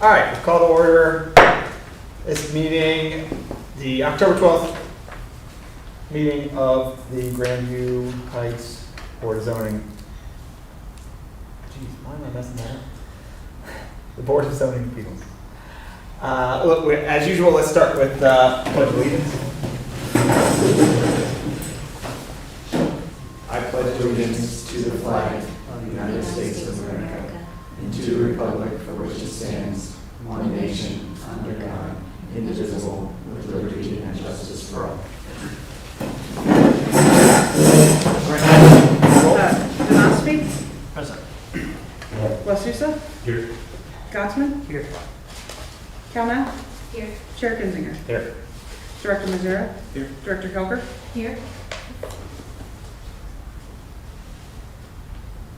All right, we'll call to order this meeting, the October 12th meeting of the Grandview Heights Board of Zoning. Jeez, why am I messing that up? The Board of Zoning Appeals. Look, as usual, let's start with Pledge of Allegiance. I pledge allegiance to the flag of the United States of America and to the republic for which it stands, one nation, under God, indivisible, with liberty and justice for all. Donosby? Present. Wasusa? Here. Gottesman? Here. Calnell? Here. Chair Kinzinger? Here. Director Mazura? Here. Director Kelker? Here.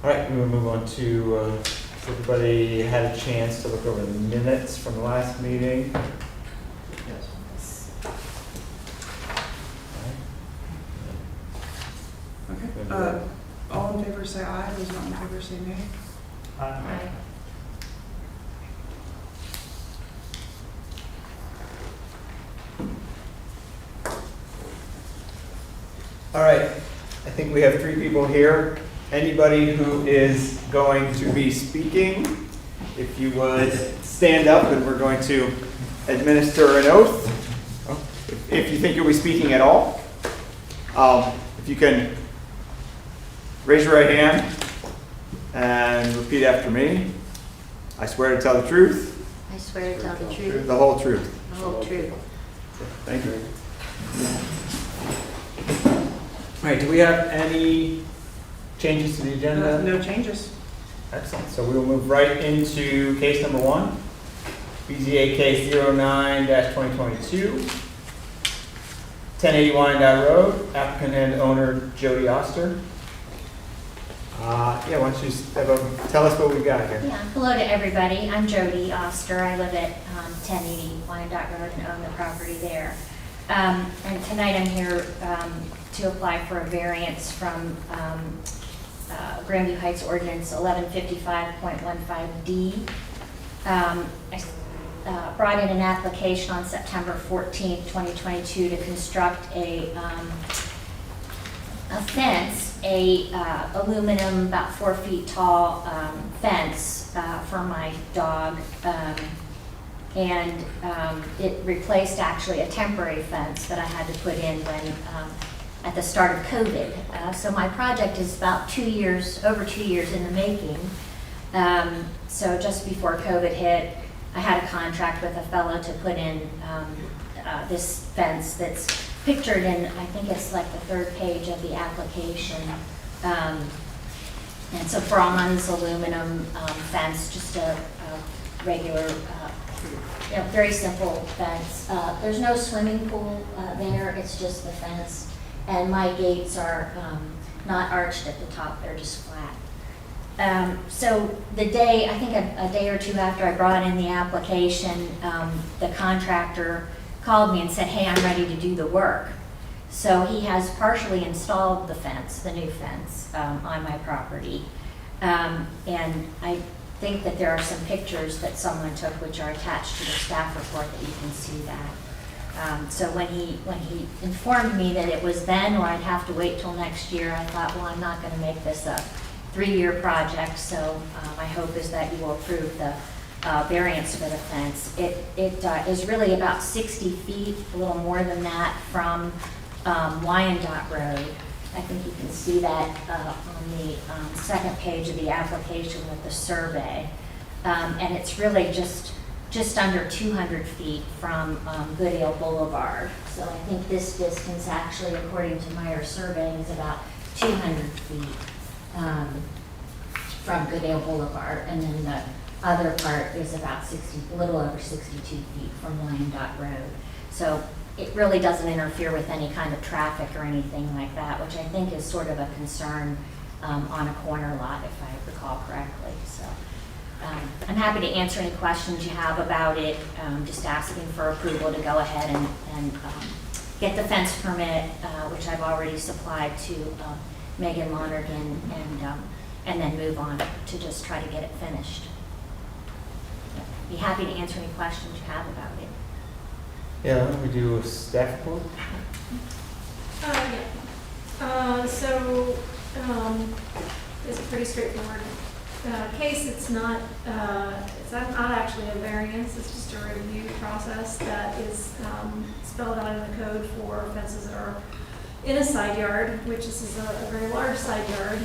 All right, we will move on to, if everybody had a chance to look over the minutes from the last meeting. Yes. Okay. All in favor say aye, those not in favor say nay. Aye. All right, I think we have 3 people here. Anybody who is going to be speaking, if you would stand up and we're going to administer an oath. If you think you'll be speaking at all, if you can raise your right hand and repeat after me. I swear to tell the truth. I swear to tell the truth, The whole truth. the whole truth. Thank you. All right, do we have any changes to the agenda? No changes. Excellent. So we will move right into case number 1, BZA case 09-2022, 1080 Wyandotte Road, applicant and owner Jody Oster. Yeah, why don't you tell us what we got here? Yeah, hello to everybody. I'm Jody Oster. I live at 1080 Wyandotte Road and own the property there. And tonight I'm here to apply for a variance from Grandview Heights Ordinance 1155.15D. I brought in an application on September 14th, 2022 to construct a fence, aluminum, about 4 feet tall fence for my dog. And it replaced actually a temporary fence that I had to put in when at the start of COVID. So my project is about 2 years, over 2 years in the making. So just before COVID hit, I had a contract with a fellow to put in this fence that's pictured in, I think it's like the 3rd page of the application. And so bronze aluminum fence, just a regular, very simple fence. There's no swimming pool there, it's just the fence. And my gates are not arched at the top, they're just flat. So the day, I think a day or 2 after I brought in the application, the contractor called me and said, hey, I'm ready to do the work. So he has partially installed the fence, the new fence, on my property. And I think that there are some pictures that someone took which are attached to the staff report that you can see that. So when he informed me that it was then or I'd have to wait till next year, I thought, well, I'm not going to make this a 3-year project, so my hope is that you will approve the variance for the fence. It is really about 60 feet, a little more than that, from Wyandotte Road. I think you can see that on the 2nd page of the application with the survey. And it's really just under 200 feet from Goodale Boulevard. So I think this distance actually, according to Meyer surveying, is about 200 feet from Goodale Boulevard. And then the other part is about a little over 62 feet from Wyandotte Road. So it really doesn't interfere with any kind of traffic or anything like that, which I think is sort of a concern on a corner lot, if I recall correctly. So I'm happy to answer any questions you have about it, just asking for approval to go ahead and get the fence permit, which I've already supplied to Megan Lonergan, and then move on to just try to get it finished. be happy to answer any questions you have about it. Yeah, why don't we do a staff report? It's a pretty straightforward case. It's not actually a variance, it's just a review process that is spelled out in the code for fences that are in a side yard, which this is a very large side yard.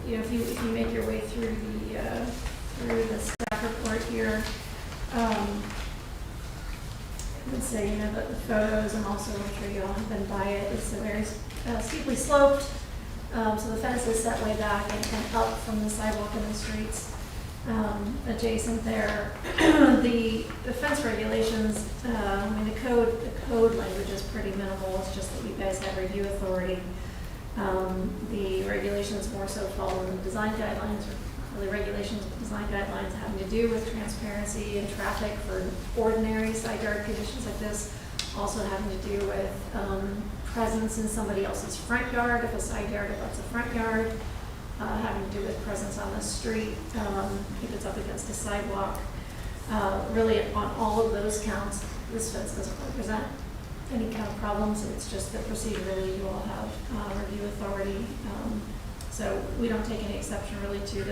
If you make your way through the staff report here, I would say, the photos, and also I'm sure you all have been by it, it's a very steeply sloped, so the fence is set way back and up from the sidewalk and the streets adjacent there. The fence regulations, the code language is pretty minimal, it's just that you guys have review authority. The regulations more so follow the design guidelines, or the regulations of design guidelines having to do with transparency and traffic for ordinary side yard conditions like this, also having to do with presence in somebody else's front yard, if a side yard abuts a front yard, having to do with presence on the street, if it's up against a sidewalk. Really, on all of those counts, this fence doesn't represent any kind of problems. It's just that procedurally you all have review authority. So we don't take any exception really to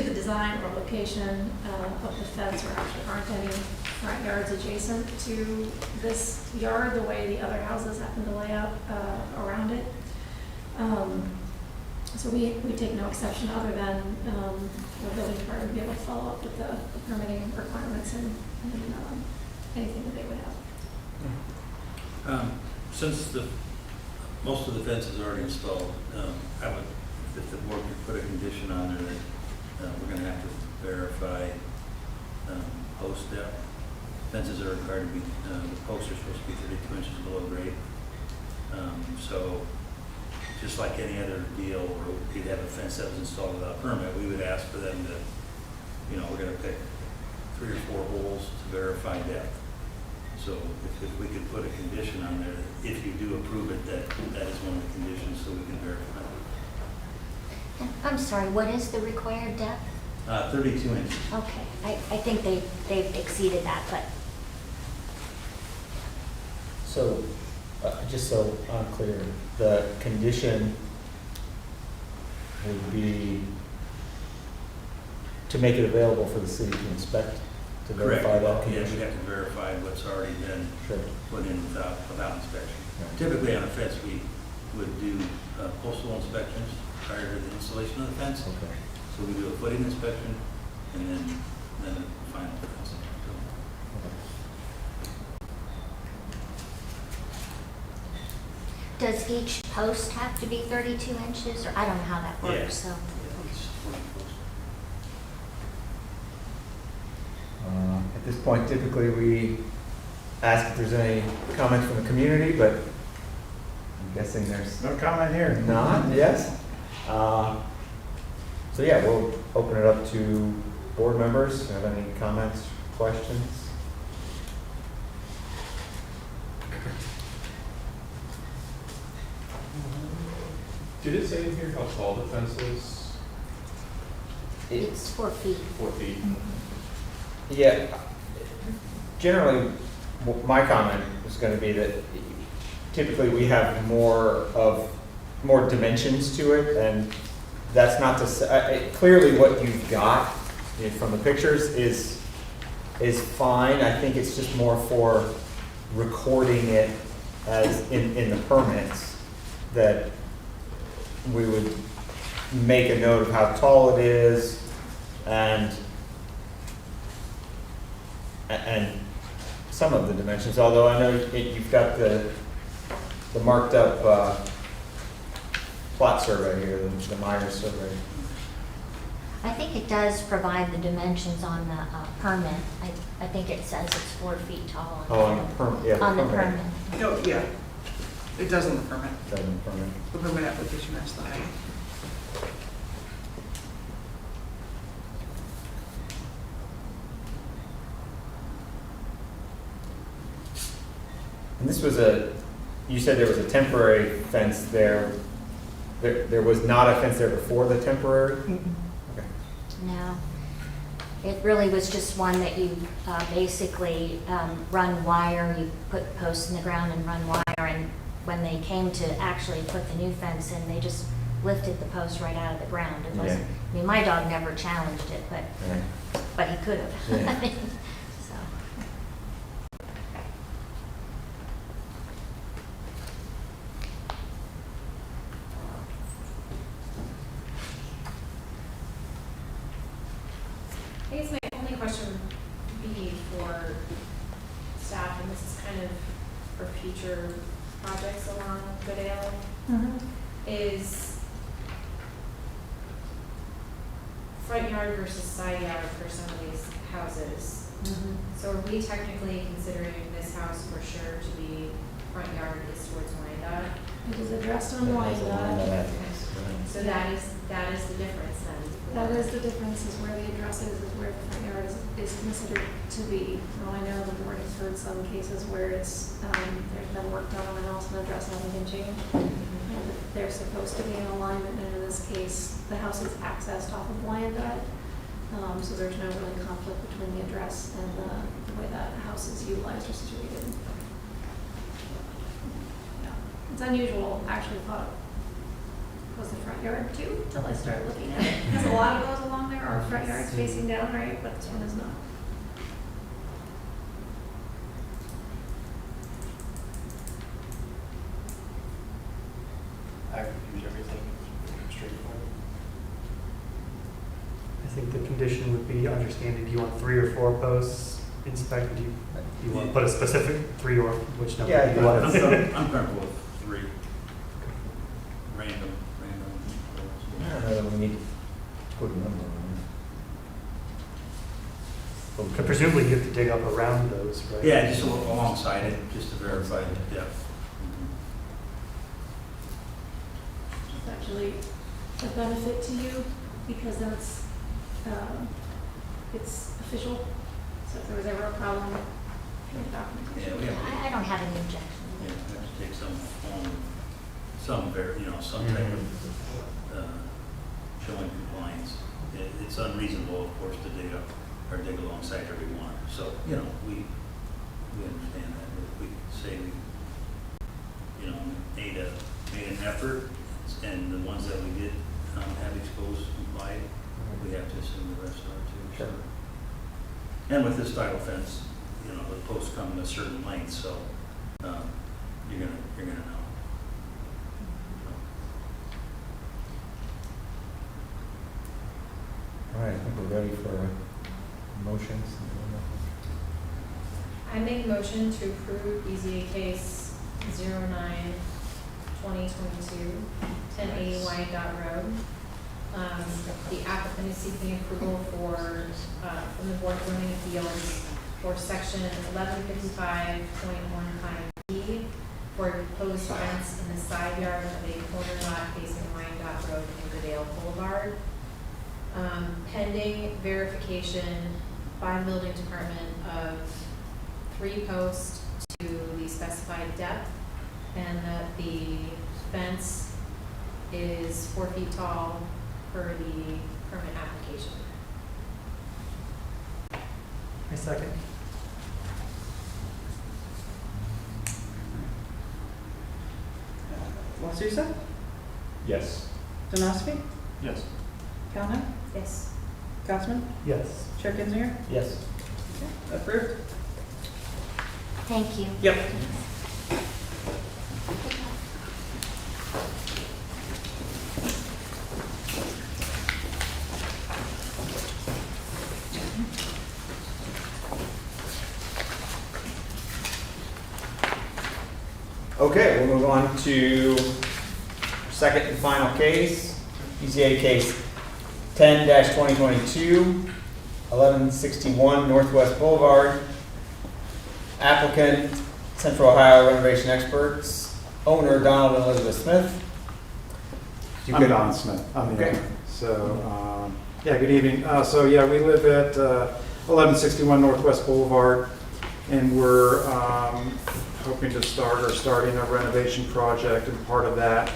the design or location of the fence, or actually aren't any front yards adjacent to this yard the way the other houses happen to lay out around it. So we take no exception other than the building department be able to follow up with the permitting requirements and anything that they would have. Since most of the fence is already installed, I would, if the board could put a condition on there that we're going to have to verify post depth. Fences are required to be, the posts are supposed to be 32 inches below grade. So just like any other deal where you'd have a fence that was installed without permit, we would ask for them to, we're going to pick 3 or 4 holes to verify depth. So if we could put a condition on there, if you do approve it, that is one of the conditions, so we can verify it. I'm sorry, what is the required depth? 32 inches. Okay, I think they've exceeded that, but So, just so I'm clear, the condition would be to make it available for the city to inspect, to verify that Yeah, condition? we have to verify what's already been Sure. put in without inspection. Right. Typically on a fence, we would do postal inspections prior to the installation of the fence. Okay. So we do a footing inspection and then a final fence. does each post have to be 32 inches? Or I don't know how that Yeah. works, so. At this point, typically we ask if there's any comments from the community, but I'm guessing there's No comment here. not, yes? So yeah, we'll open it up to board members. Do you have any comments, questions? Did it say in here how tall the fence is? It's 4 feet. 4 feet. Yeah, generally, my comment is going to be that typically we have more dimensions to it, and that's not to say, clearly what you've got from the pictures is fine. I think it's just more for recording it as in the permits, that we would make a note of how tall it is and some of the dimensions, although I know you've got the marked up plot survey here, the Myers survey. I think it does provide the dimensions on the permit. I think it says it's 4 feet tall. Oh, on the permit, yeah. On the permit. No, yeah, it does on the permit. Doesn't permit. The permit application has the height. And this was you said there was a temporary fence there. There was not a fence there before the temporary? Okay. No. It really was just one that you basically run wire, you put posts in the ground and run wire, and when they came to actually put the new fence in, they just lifted the post right out of the ground. It wasn't, I mean, my dog never challenged it, but he could have. Yeah. So. I guess my only question would be for staff, and this is kind of for future projects along Goodale, is front yard versus side yard for some of these houses. So are we technically considering this house for sure to be front yard is towards Wyandotte? It is addressed on Wyandotte. So that is the difference then? That is the difference, is where the address is where the front yard is considered to be. Now, I know the board has heard some cases where it's, there's been work done on the house and the address hasn't been changed. And they're supposed to be in alignment, and in this case, the house is accessed off of Wyandotte. So there's no really conflict between the address and the way that the house is utilized or situated. Yeah, it's unusual. I actually thought it was the front yard too, until I started looking at it. Because a lot of those along there are front yards facing down, right? But this one is not. I reviewed everything, it's straightforward. I think the condition would be understanding, do you want 3 or 4 posts inspected? Do you want to put a specific 3 or which number? Yeah, do you want? I'm comfortable with 3. Random. I don't know that we need to put a number on But presumably you have to dig up around those, right? Yeah, just alongside it, just to verify the depth. It's actually a benefit to you because then it's official. So if there was ever a problem, you have documentation. Yeah, we have, I don't have any objection. yeah, we have to take some type of showing compliance. It's unreasonable, of course, to dig up or dig alongside every one. So, we understand that. But if we say we, made an effort, and the ones that we did have exposed complied, we have to assume the rest are too. Sure. And with this title fence, the posts come in a certain length, so you're gonna know. All right, I think we're ready for motions. I make a motion to approve BZA case 09-2022, 1080 Wyandotte Road. The applicant is seeking approval from the Board of Zoning Appeals for section 1155.15B for a proposed fence in the side yard of a corner lot facing Wyandotte Road and Goodale Boulevard. Pending verification by the building department of 3 posts to the specified depth, and that the fence is 4 feet tall per the permit application. I second. Wasusa? Yes. Donosky? Yes. Calhoun? Yes. Scotsman? Yes. Chair Kinzinger? Yes. Approved? Thank you. Yep. Okay, we'll move on to second and final case, BZA case 10-2022, 1161 Northwest Boulevard. Applicant, Central Ohio Renovation Experts. Owner, Donald and Elizabeth Smith. You I'm could- Don Smith. I'm the Okay. owner. So, good evening. We live at 1161 Northwest Boulevard, and we're hoping to starting a renovation project, and part of that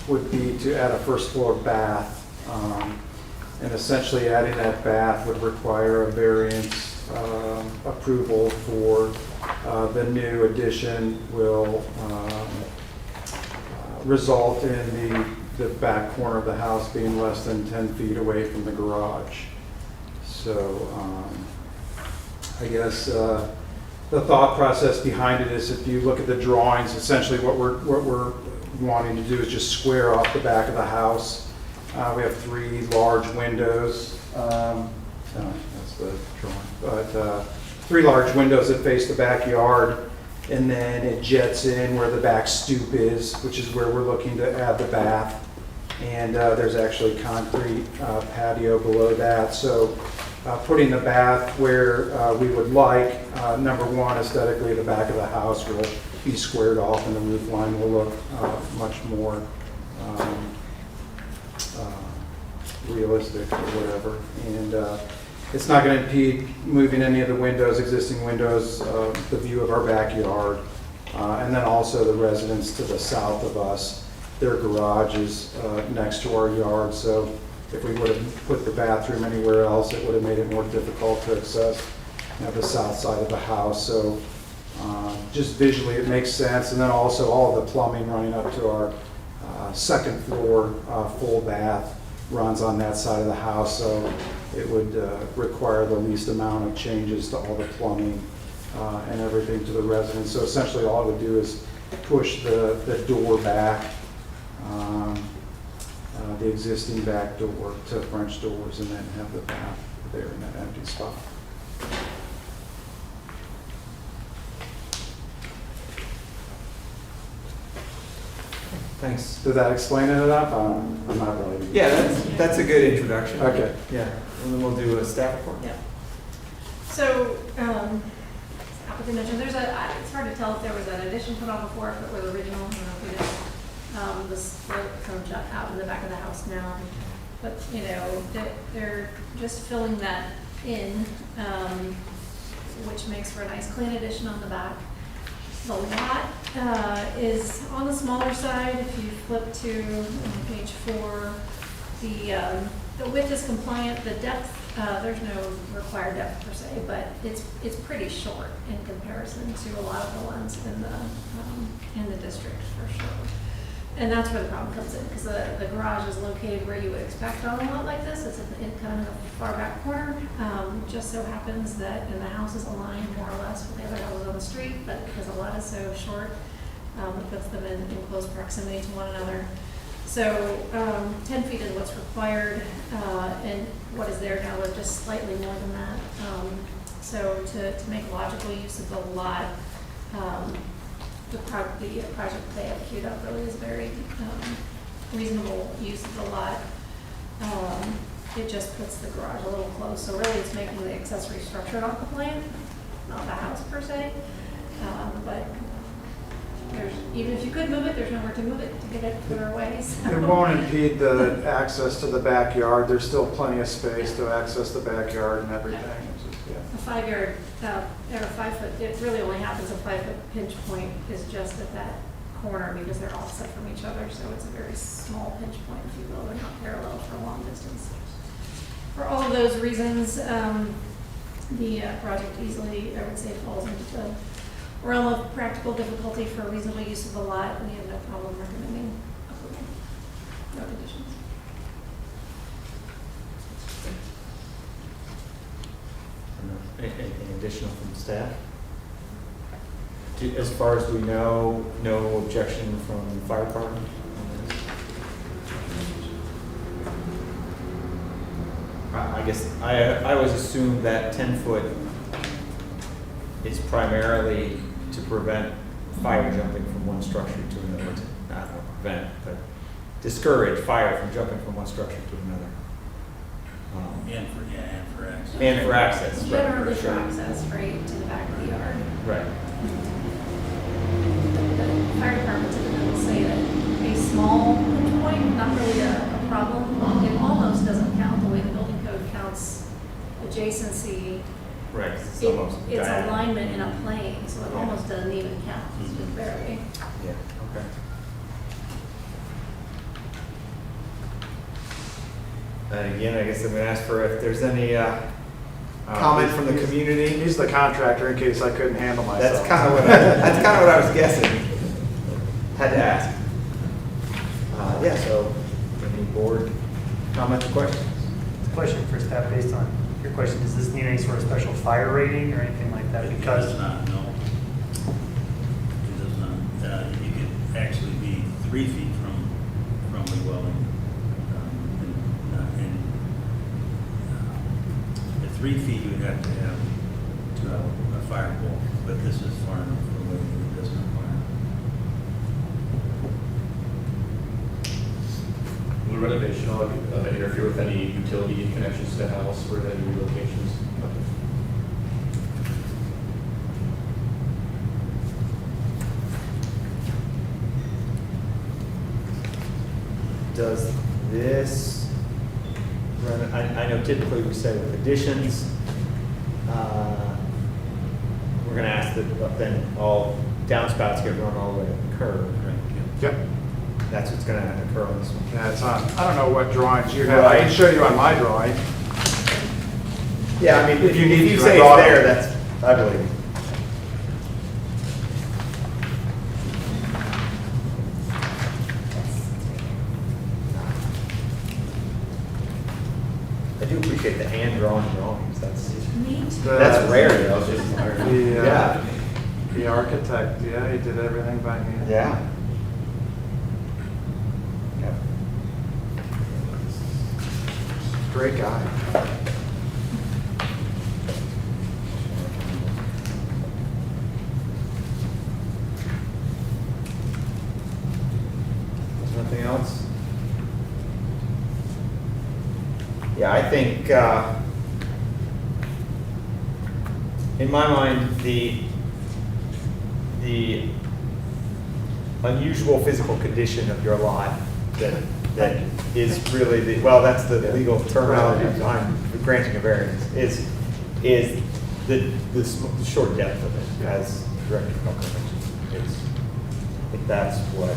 would be to add a first floor bath. And essentially adding that bath would require a variance approval for the new addition will result in the back corner of the house being less than 10 feet away from the garage. So I guess the thought process behind it is, if you look at the drawings, essentially what we're wanting to do is just square off the back of the house. We have 3 large windows. No, that's the drawing. But 3 large windows that face the backyard, and then it jets in where the back stoop is, which is where we're looking to add the bath. And there's actually concrete patio below that. So putting the bath where we would like, number one, aesthetically, the back of the house will be squared off and the roof line will look much more realistic or whatever. And it's not going to impede moving any of the windows, existing windows, the view of our backyard. And then also the residents to the south of us, their garage is next to our yard. So if we would have put the bathroom anywhere else, it would have made it more difficult to access, the south side of the house. So just visually it makes sense. And then also all of the plumbing running up to our second floor full bath runs on that side of the house. So it would require the least amount of changes to all the plumbing and everything to the residents. So essentially all it would do is push the door back, the existing back door to French doors, and then have the bath there in that empty spot. Thanks. Does that explain it enough? I'm not really. Yeah, that's a good introduction. Okay. Yeah, and then we'll do a staff report. Yeah. So, applicant mentioned, it's hard to tell if there was an addition put on before, if it was original, I don't know if it is. The split comes out in the back of the house now. But, they're just filling that in, which makes for a nice clean addition on the back. The lot is on the smaller side. If you flip to page 4, the width is compliant. The depth, there's no required depth per se, but it's pretty short in comparison to a lot of the ones in the district for sure. And that's where the problem comes in, because the garage is located where you would expect on a lot like this. It's kind of in the far back corner. Just so happens that, and the house is aligned more or less with the other houses on the street, but because the lot is so short, it puts them in close proximity to one another. So 10 feet is what's required, and what is there now is just slightly more than that. So to make logical use of the lot, the project they have queued up really is very reasonable use of the lot. It just puts the garage a little close, so really it's making the accessory structure not the plan, not the house per se. But even if you could move it, there's nowhere to move it to get it further away. So. It won't impede the access to the backyard. There's still plenty of space to access the backyard and everything. A 5 yard, or 5 foot, it really only happens a 5 foot pinch point is just at that corner because they're offset from each other. So it's a very small pinch point, if you will. They're not parallel for a long distance. For all of those reasons, the project easily, I would say, falls into the realm of practical difficulty for reasonable use of the lot. We have no problem recommending approval. No conditions. Anything additional from staff? As far as we know, no objection from the fire department? I guess I always assumed that 10-foot is primarily to prevent fire jumping from one structure to another. Not prevent, but discourage fire from jumping from one structure to another. And for access. And for access. Generally right, for access, right, to the back of the yard. Right. The fire department typically will say that a small pinch point, not really a problem. It almost doesn't count the way the building code counts adjacency. Right. It's It's diagonal. alignment in a plane, so it almost doesn't even count. It's just barely. Yeah, okay. And again, I guess I'm gonna ask for if there's any comment from the community. He's the contractor in case I couldn't handle myself. That's kind of what I was guessing. Had to ask. Yeah, so any board comments or questions? Question for staff based on your question, does this need any sort of special fire rating or anything like that? It Because does not, no. It does not. You could actually be 3 feet from the dwelling. At 3 feet, you would have to have a fire pole, but this is far enough away that it doesn't require. Will the renovation interfere with any utility connections to the house or any relocations? Does this, I know typically we say with additions, we're gonna ask that then all downspouts get run all the way to the curb, right? Yep. That's what's gonna occur on this one. Yeah, it's on, I don't know what drawings you have. I can Right. show you on my drawing. Yeah, I mean, If you need if you to, say I it's brought there, it. that's, I believe you. I do appreciate the hand-drawn drawings, that's rare, though. Yeah. The architect, yeah, he did everything by hand. Yeah. Yep. Great guy. There's nothing else? Yeah, I think, in my mind, the unusual physical condition of your lot that is really the, well, that's the legal terminology behind granting a variance, is the short depth of it, as Director Coker mentioned. I think that's what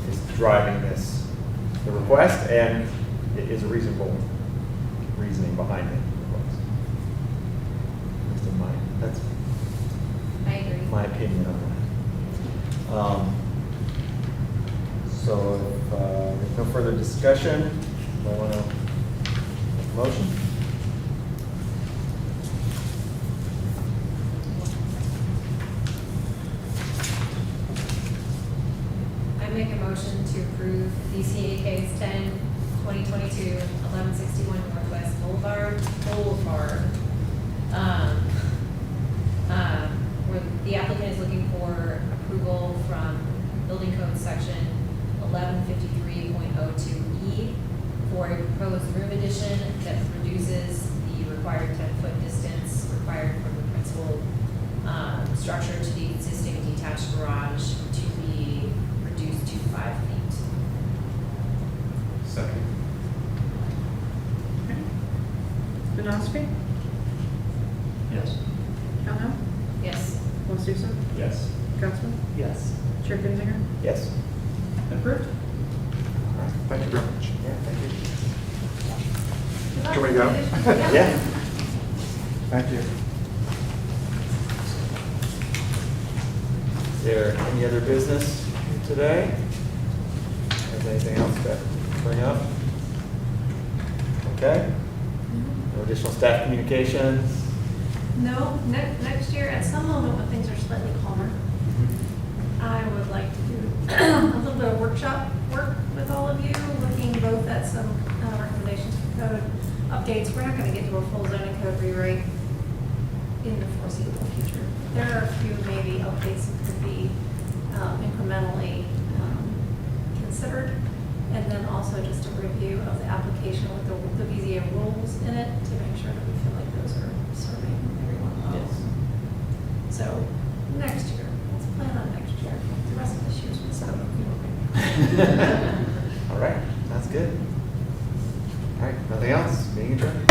is driving this, the request, and it is a reasonable reasoning behind it. At least in my, that's I agree. my opinion on that. So if there's no further discussion, I want to make a motion. I make a motion to approve BZA case 10, 2022, 1161 Northwest Boulevard, where the applicant is looking for approval from Building Code Section 1153.02E for a proposed room addition that reduces the required 10-foot distance required from the principal structure to the existing detached garage to be reduced to 5 feet. Second. Ospey? Yes. Calhoun? Yes. Susan? Yes. Councilman? yes. Chair Kinzinger? Yes. Approved? Thank you very much. Yeah, thank you. Can we go? Yeah. Thank you. Is there any other business today? Is anything else to bring up? Okay. No additional staff communications? No, next year, at some moment when things are slightly calmer, I would like to do a little bit of workshop work with all of you, looking both at some recommendations for code updates. We're not going to get to a full zoning code rewrite in the foreseeable future. There are a few maybe updates that could be incrementally considered. And then also just a review of the application with the BZA rules in it to make sure that we feel like those are serving everyone well. Yes. So next year, let's plan on next year. The rest of this year's been so. All right, that's good. All right, nothing else? Meeting adjourned.